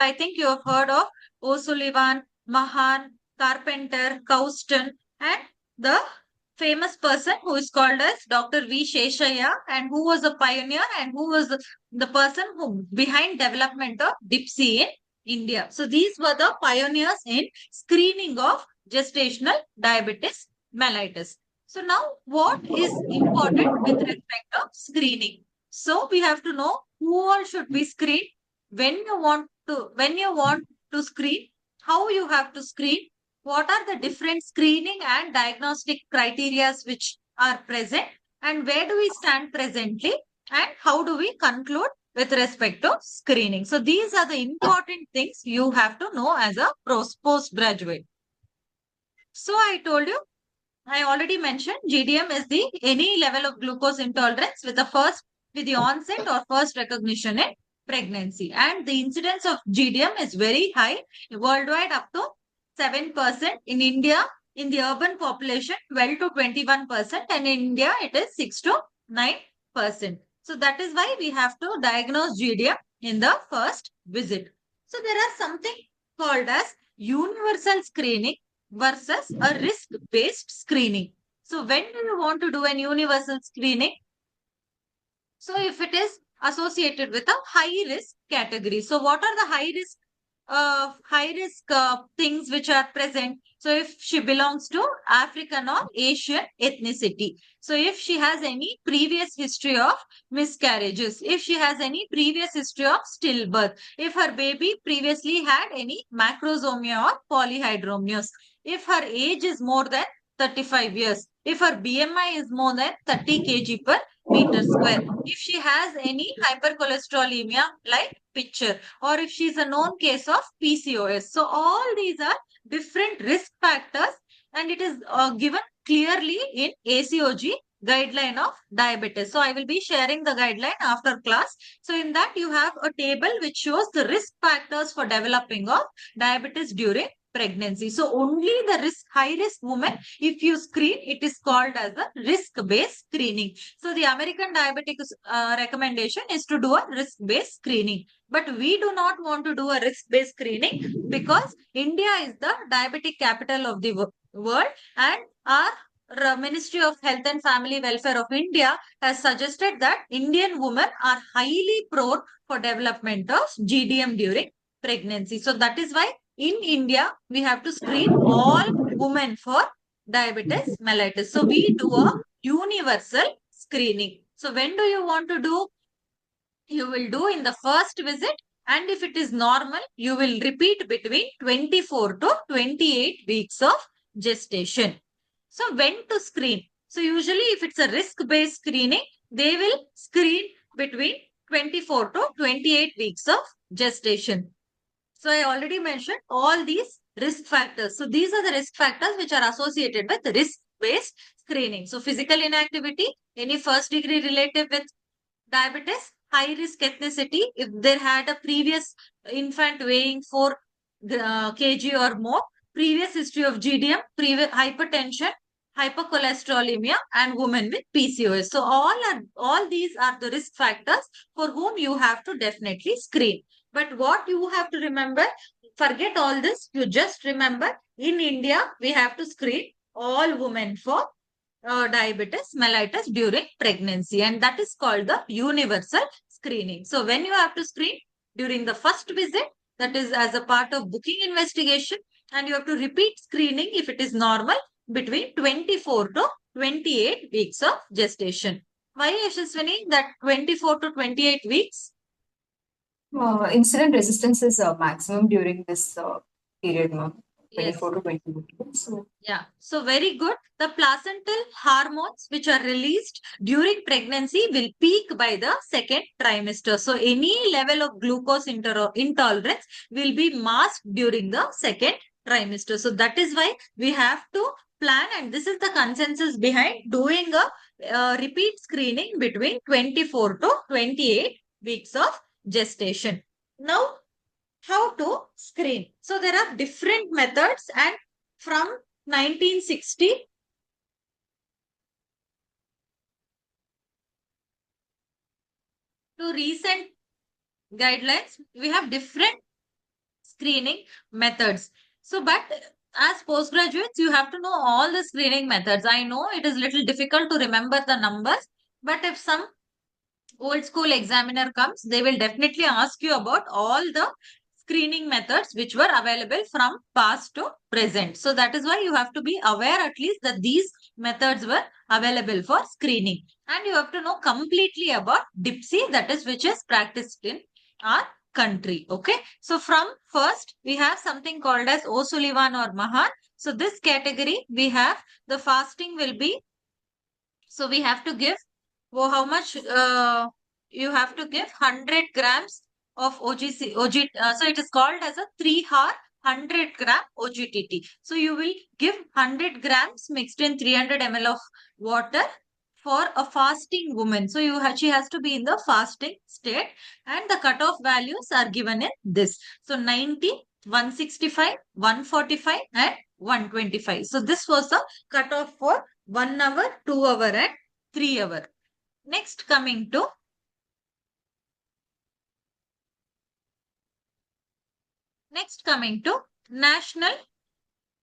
I think you have heard of O'Sullivan, Mahan, Carpenter, Couston, and the famous person who is called as Dr. V. Sheshaya, and who was a pioneer and who was the person who behind development of DIPSI in India. So these were the pioneers in screening of gestational diabetes mellitus. So now what is important with respect to screening? So we have to know who all should be screened, when you want to screen, how you have to screen, what are the different screening and diagnostic criteria which are present, and where do we stand presently, and how do we conclude with respect to screening. So these are the important things you have to know as a postgraduate. So I already mentioned GDM is the any level of glucose intolerance with the onset or first recognition in pregnancy. And the incidence of GDM is very high worldwide, up to 7%. In India, in the urban population, 12 to 21%, and in India it is 6 to 9%. So that is why we have to diagnose GDM in the first visit. So there are something called as universal screening versus a risk-based screening. So when do you want to do an universal screening? So if it is associated with a high risk category. So what are the high risk things which are present? So if she belongs to African or Asian ethnicity. So if she has any previous history of miscarriages, if she has any previous history of stillbirth, if her baby previously had any macrosomia or polyhydramnios, if her age is more than 35 years, if her BMI is more than 30 kg per meter square, if she has any hypercholesterolemia like picture, or if she's a known case of PCOS. So all these are different risk factors, and it is given clearly in ACOG guideline of diabetes. So I will be sharing the guideline after class. So in that you have a table which shows the risk factors for developing of diabetes during pregnancy. So only the high risk women, if you screen, it is called as a risk based screening. So the American diabetic recommendation is to do a risk based screening, but we do not want to do a risk based screening because India is the diabetic capital of the world, and our Ministry of Health and Family Welfare of India has suggested that Indian women are highly prone for development of GDM during pregnancy. So that is why in India we have to screen all women for diabetes mellitus. So we do a universal screening. So when do you want to do? You will do in the first visit, and if it is normal, you will repeat between 24 to 28 weeks of gestation. So when to screen? So usually if it's a risk-based screening, they will screen between 24 to 28 weeks of gestation. So I already mentioned all these risk factors. So these are the risk factors which are associated with risk-based screening. So physical inactivity, any first degree relative with diabetes, high risk ethnicity, if they had a previous infant weighing 4 kg or more, previous history of GDM, previous hypertension, hypercholesterolemia, and women with PCOS. So all these are the risk factors for whom you have to definitely screen. But what you have to remember, forget all this. You just remember in India, we have to screen all women for diabetes mellitus during pregnancy, and that is called the universal screening. So when you have to screen during the first visit, that is as a part of booking investigation, and you have to repeat screening if it is normal between 24 to 28 weeks of gestation. Why, Yashaswini, that 24 to 28 weeks? Insulin resistance is maximum during this period, ma'am. Yes. 24 to 28. So, yeah. So very good. The placental hormones which are released during pregnancy will peak by the second trimester. So any level of glucose intolerance will be masked during the second trimester. So that is why we have to plan, and this is the consensus behind doing a repeat screening between 24 to 28 weeks of gestation. Now, how to screen? So there are different methods, and from 1960 to recent guidelines, we have different screening methods. So, but as postgraduates, you have to know all the screening methods. I know it is little difficult to remember the numbers, but if some old school examiner comes, they will definitely ask you about all the screening methods which were available from past to present. So that is why you have to be aware at least that these methods were available for screening. And you have to know completely about DIPSI, that is which is practiced in our country. Okay. So from first, we have something called as O'Sullivan or Mahan. So this category, we have the fasting will be, so we have to give, well, how much you have to give 100 grams of so it is called as a 3-hour 100-gram OGTT. So you will give 100 grams mixed in 300 ml of water for a fasting woman. So she has to be in the fasting state, and the cutoff values are given in this. So 90, 165, 145 and 125. So this was the cutoff for 1 hour, 2 hour and 3 hour. Next coming to National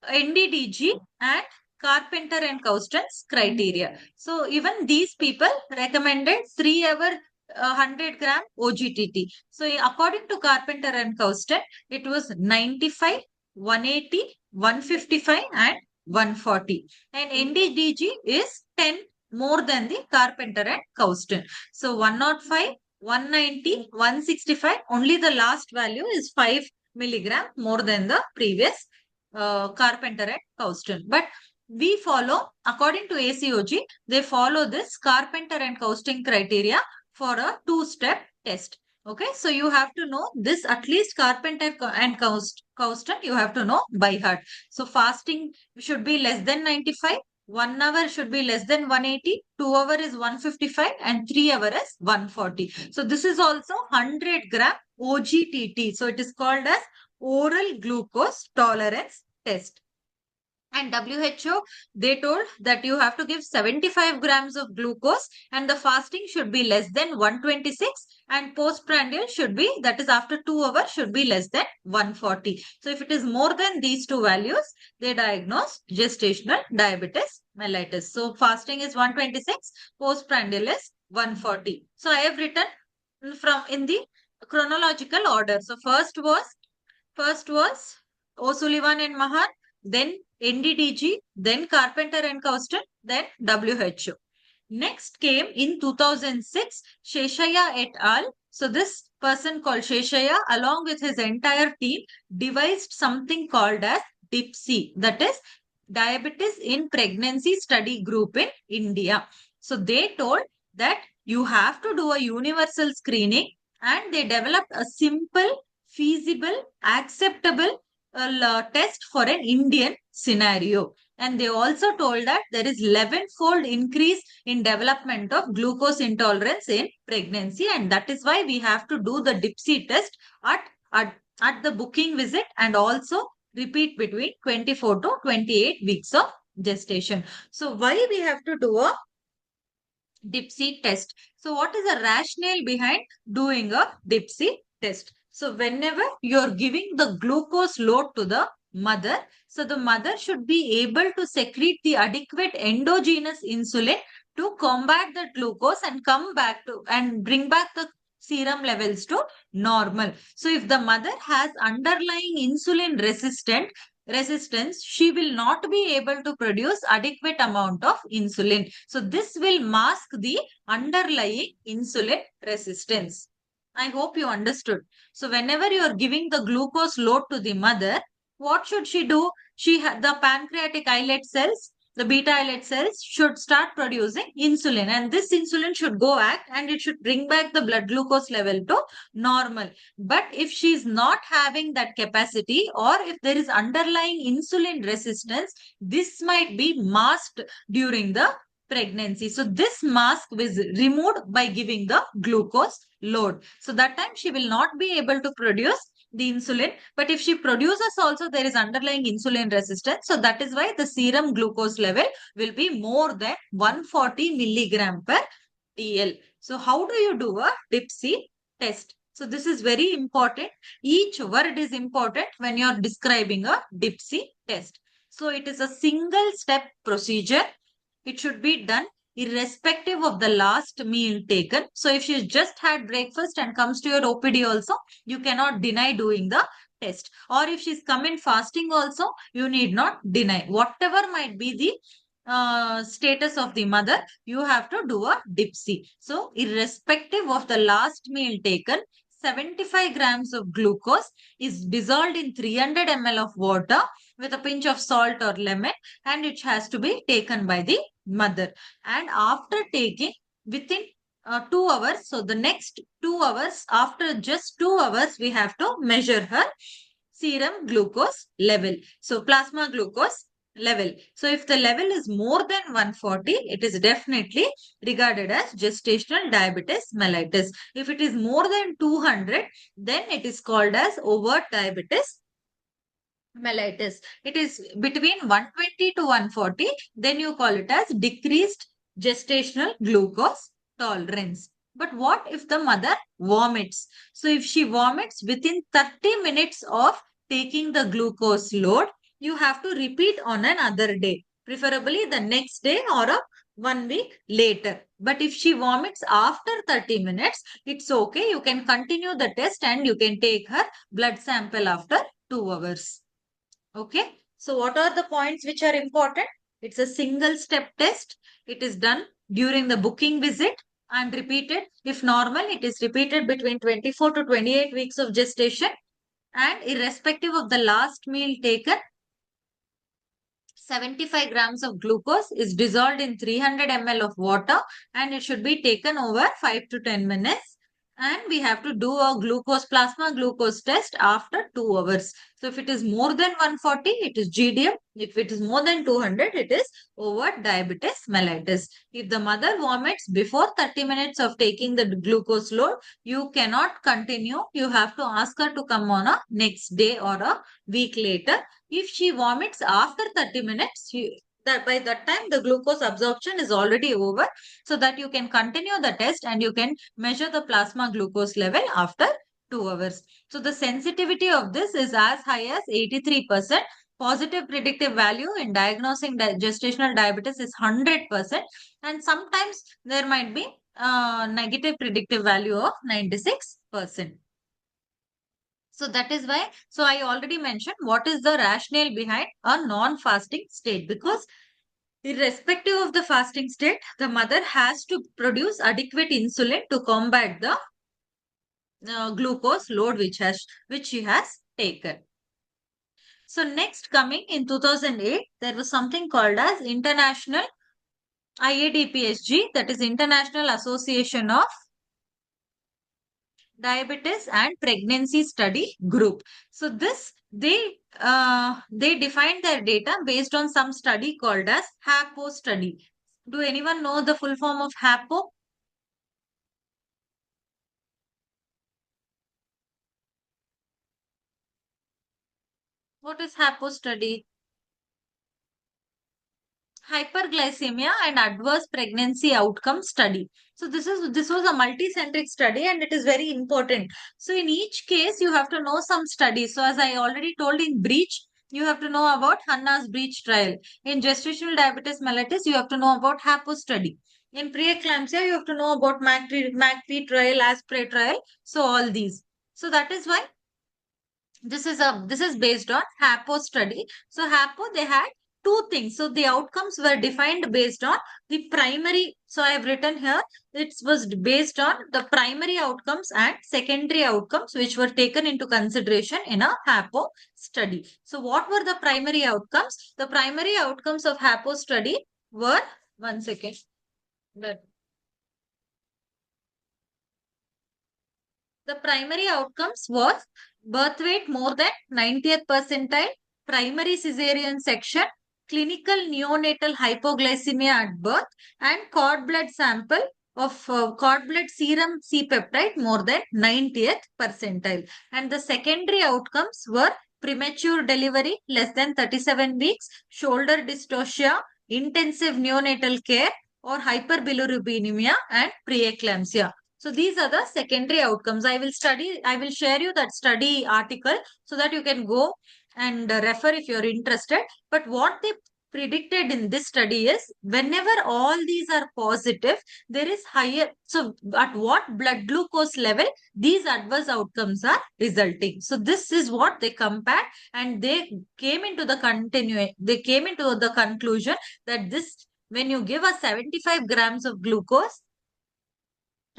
NDDG and Carpenter and Cousins criteria. So even these people recommended 3 hour 100-gram OGTT. So according to Carpenter and Cousins, it was 95, 180, 155 and 140. And NDDG is 10 more than the Carpenter and Cousins. So 105, 190, 165, only the last value is 5 milligram more than the previous Carpenter and Couston. But we follow, according to ACOG, they follow this Carpenter and Couston criteria for a 2-step test. Okay, so you have to know this, at least Carpenter and Couston, you have to know by heart. So fasting should be less than 95, 1 hour should be less than 180, 2 hour is 155 and 3 hour is 140. So this is also 100 gram OGTT. So it is called as oral glucose tolerance test. And WHO, they told that you have to give 75 grams of glucose and the fasting should be less than 126 and postprandial should be, that is after 2 hours, should be less than 140. So if it is more than these two values, they diagnose gestational diabetes mellitus. So fasting is 126, postprandial is 140. So I have written from in the chronological order. So first was O'Sullivan and Mahan, then NDDG, then Carpenter and Couston, then WHO. Next came in 2006, Sheshaya et al. So this person called Sheshaya, along with his entire team, devised something called as DIPSI, that is Diabetes in Pregnancy Study Group in India. So they told that you have to do a universal screening, and they developed a simple, feasible, acceptable test for an Indian scenario. And they also told that there is 11-fold increase in development of glucose intolerance in pregnancy. And that is why we have to do the DIPSI test at, at, at the booking visit and also repeat between 24 to 28 weeks of gestation. So why we have to do a DIPSI test? So what is the rationale behind doing a DIPSI test? So whenever you're giving the glucose load to the mother, so the mother should be able to secrete the adequate endogenous insulin to combat the glucose and come back to and bring back the serum levels to normal. So if the mother has underlying insulin resistance, she will not be able to produce adequate amount of insulin. So this will mask the underlying insulin resistance. I hope you understood. So whenever you are giving the glucose load to the mother, what should she do? The pancreatic islet cells, the beta islet cells should start producing insulin, and this insulin should go act and it should bring back the blood glucose level to normal. But if she is not having that capacity, or if there is underlying insulin resistance, this might be masked during the pregnancy. So this mask was removed by giving the glucose load. So that time she will not be able to produce the insulin. But if she produces also, there is underlying insulin resistance. So that is why the serum glucose level will be more than 140 milligram per DL. So how do you do a DIPSI test? So this is very important. Each word is important when you're describing a DIPSI test. So it is a single step procedure. It should be done irrespective of the last meal taken. So if she just had breakfast and comes to your OPD also, you cannot deny doing the test. Or if she's come in fasting also, you need not deny. Whatever might be the status of the mother, you have to do a DIPSI. So irrespective of the last meal taken, 75 grams of glucose is dissolved in 300 ml of water with a pinch of salt or lemon, and it has to be taken by the mother. And after taking within 2 hours, so the next 2 hours, after just 2 hours, we have to measure her serum glucose level. So plasma glucose level. So if the level is more than 140, it is definitely regarded as gestational diabetes mellitus. If it is more than 200, then it is called as overt diabetes mellitus. It is between 120 to 140, then you call it as decreased gestational glucose tolerance. But what if the mother vomits? So if she vomits within 30 minutes of taking the glucose load, you have to repeat on another day, preferably the next day or a 1 week later. But if she vomits after 30 minutes, it's okay. You can continue the test and you can take her blood sample after 2 hours. Okay. So what are the points which are important? It's a single step test. It is done during the booking visit and repeated. If normal, it is repeated between 24 to 28 weeks of gestation, and irrespective of the last meal taken, 75 grams of glucose is dissolved in 300 ml of water, and it should be taken over 5 to 10 minutes. And we have to do a plasma glucose test after 2 hours. So if it is more than 140, it is GDM. If it is more than 200, it is overt diabetes mellitus. If the mother vomits before 30 minutes of taking the glucose load, you cannot continue. You have to ask her to come on a next day or a week later. If she vomits after 30 minutes, that by that time the glucose absorption is already over, so that you can continue the test and you can measure the plasma glucose level after 2 hours. So the sensitivity of this is as high as 83%. Positive predictive value in diagnosing gestational diabetes is 100%, and sometimes there might be negative predictive value of 96%. So that is why, so I already mentioned what is the rationale behind a non-fasting state, because irrespective of the fasting state, the mother has to produce adequate insulin to combat the glucose load which she has taken. So next, coming in 2008, there was something called as International IADPSG, that is International Association of Diabetes and Pregnancy Study Group. So this they defined their data based on some study called as HAPO study. Do anyone know the full form of HAPO? What is HAPO study? Hyperglycemia and adverse pregnancy outcome study. So this was a multi-centric study, and it is very important. So in each case you have to know some studies. So as I already told, in breech you have to know about Hanna's breech trial. In gestational diabetes mellitus you have to know about HAPO study. In preeclampsia you have to know about MACP trial, ASPRE trial. So all these. So that is why this is based on HAPO study. So HAPO, they had two things. So the outcomes were defined based on the primary. So I have written here, it was based on the primary outcomes and secondary outcomes which were taken into consideration in a HAPO study. So what were the primary outcomes? The primary outcomes of HAPO study were, one second. The primary outcomes was birth weight more than 90th percentile, primary cesarean section, clinical neonatal hypoglycemia at birth, and cord blood sample of cord blood serum C-peptide more than 90th percentile. And the secondary outcomes were premature delivery less than 37 weeks, shoulder dystocia, intensive neonatal care, or hyperbilirubinemia and preeclampsia. So So these are the secondary outcomes. I will share you that study article so that you can go and refer if you're interested. But what they predicted in this study is whenever all these are positive, there is higher. So at what blood glucose level these adverse outcomes are resulting. So this is what they compared, and they came into the conclusion that this, when you give us 75 grams of glucose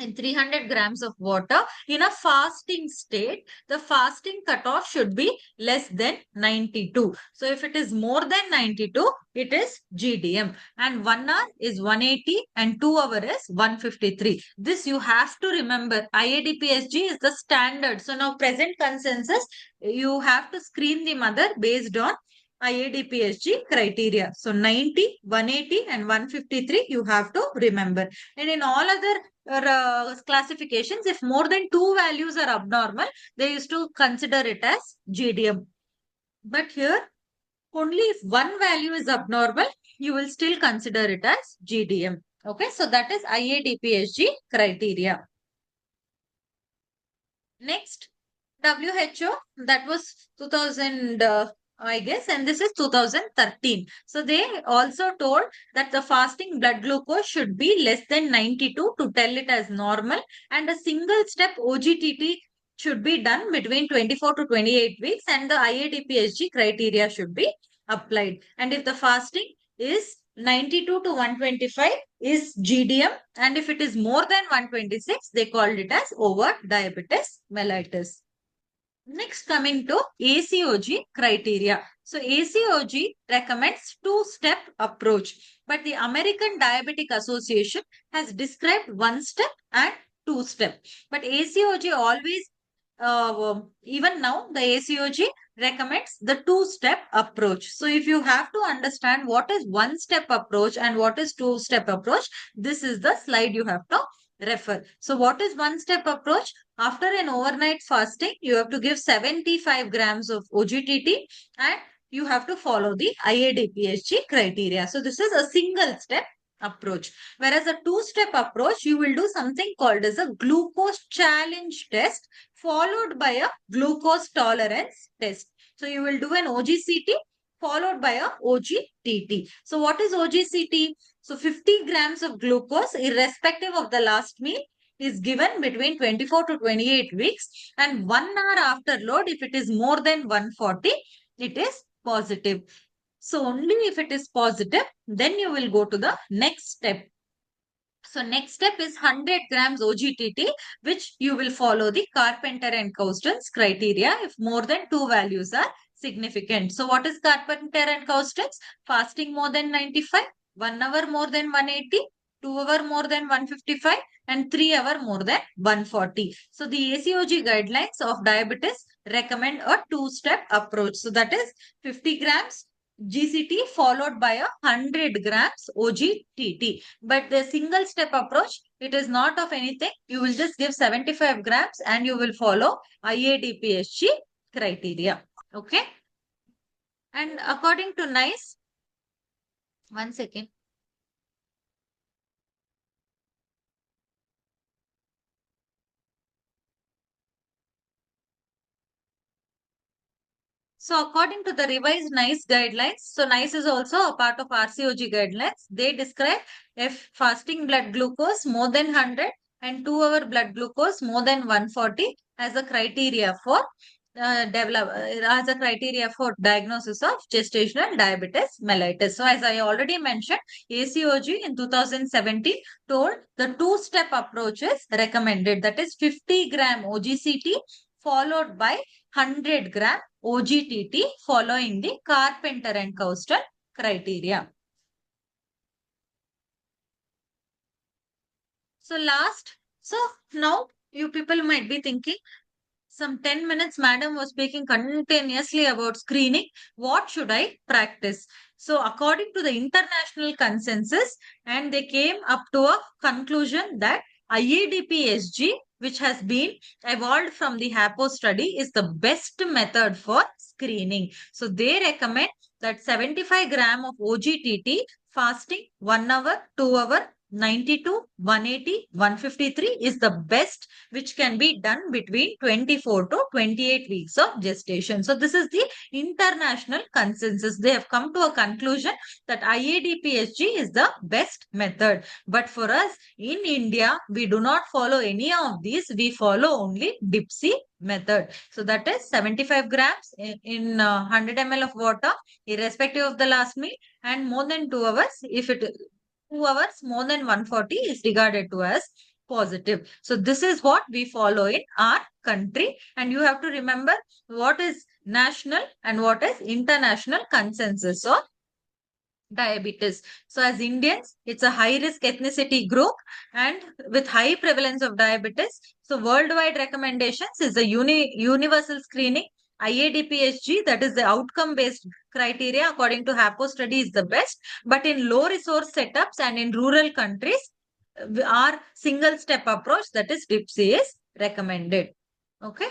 and 300 grams of water in a fasting state, the fasting cutoff should be less than 92. So if it is more than 92, it is GDM. And 1 hour is 180 and 2 hour is 153. This you have to remember. IADPSG is the standard. So now present consensus, you have to screen the mother based on IADPSG criteria. So 90, 180 and 153 you have to remember. And in all other classifications, if more than two values are abnormal, they used to consider it as GDM. But here, only if one value is abnormal, you will still consider it as GDM. Okay, so that is IADPSG criteria. Next, WHO, that was 2000, I guess, and this is 2013. So they also told that the fasting blood glucose should be less than 92 to tell it as normal, and a single step OGTT should be done between 24 to 28 weeks, and the IADPSG criteria should be applied. And if the fasting is 92 to 125 is GDM, and if it is more than 126, they called it as overt diabetes mellitus. Next, coming to ACOG criteria. So ACOG recommends two-step approach, but the American Diabetic Association has described one step and two-step. But ACOG always, even now, the ACOG recommends the two-step approach. So if you have to understand what is one-step approach and what is two-step approach, this is the slide you have to refer. So what is one-step approach? After an overnight fasting, you have to give 75 grams of OGTT and you have to follow the IADPSG criteria. So this is a single step approach. Whereas a two-step approach, you will do something called as a glucose challenge test followed by a glucose tolerance test. So you will do an OGCT followed by a OGTT. So what is OGCT? So 50 grams of glucose irrespective of the last meal is given between 24 to 28 weeks, and 1 hour after load, if it is more than 140, it is positive. So only if it is positive, then you will go to the next step. So next step is 100 grams OGTT, which you will follow the Carpenter and Cousins criteria if more than two values are significant. So what is Carpenter and Cousins? Fasting more than 95, 1 hour more than 180, 2 hour more than 155, and 3 hour more than 140. So the ACOG guidelines of diabetes recommend a two-step approach. So that is 50 grams GCT followed by 100 grams OGTT. But the single step approach, it is not of anything. You will just give 75 grams and you will follow IADPSG criteria. Okay. And according to NICE, one second. So according to the revised NICE guidelines, so NICE is also a part of RCOG guidelines. They describe if fasting blood glucose more than 100 and 2 hour blood glucose more than 140 as a criteria for as a criteria for diagnosis of gestational diabetes mellitus. So as I already mentioned, ACOG in 2017 told the two-step approach is recommended. That is 50 gram OGCT followed by 100 gram OGTT following the Carpenter and Cousins criteria. So now you people might be thinking, some 10 minutes, madam was speaking continuously about screening. What should I practice? So according to the international consensus, and they came up to a conclusion that IADPSG, which has been evolved from the HAPO study, is the best method for screening. So they recommend that 75 gram of OGTT fasting 1 hour, 2 hour, 92, 180, 153 is the best which can be done between 24 to 28 weeks of gestation. So this is the international consensus. They have come to a conclusion that IADPSG is the best method. But for us in India, we do not follow any of these. We follow only DIPSI method. So that is 75 grams in 100 ml of water, irrespective of the last meal, and more than 2 hours. If it 2 hours, more than 140 is regarded to as positive. So this is what we follow in our country. And you have to remember what is national and what is international consensus of diabetes. So as Indians, it's a high risk ethnicity group and with high prevalence of diabetes. So worldwide recommendations is a universal screening. IADPSG, that is the outcome based criteria according to HAPO study, is the best. But in low resource setups and in rural countries, our single step approach, that is DIPSI, is recommended. Okay.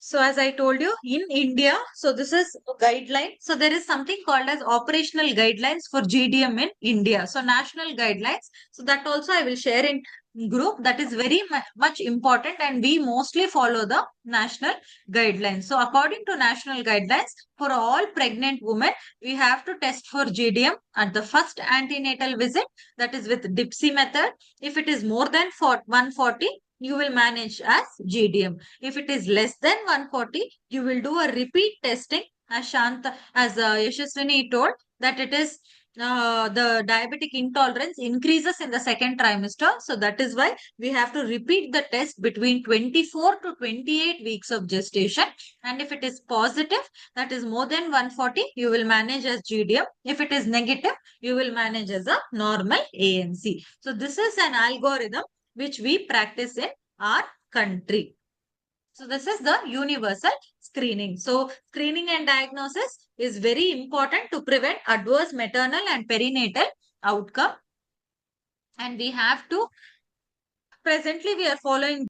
So as I told you, in India, so this is a guideline. So there is something called as operational guidelines for GDM in India. So national guidelines. So that also I will share in group. That is very much important, and we mostly follow the national guidelines. So according to national guidelines, for all pregnant women, we have to test for GDM at the first antenatal visit. That is with DIPSI method. If it is more than 140, you will manage as GDM. If it is less than 140, you will do a repeat testing, as Shanta, as Yashaswini told, that it is the diabetic intolerance increases in the second trimester. So that is why we have to repeat the test between 24 to 28 weeks of gestation. And if it is positive, that is more than 140, you will manage as GDM. If it is negative, you will manage as a normal ANC. So this is an algorithm which we practice in our country. So this is the universal screening. So screening and diagnosis is very important to prevent adverse maternal and perinatal outcome. And we have to, presently we are following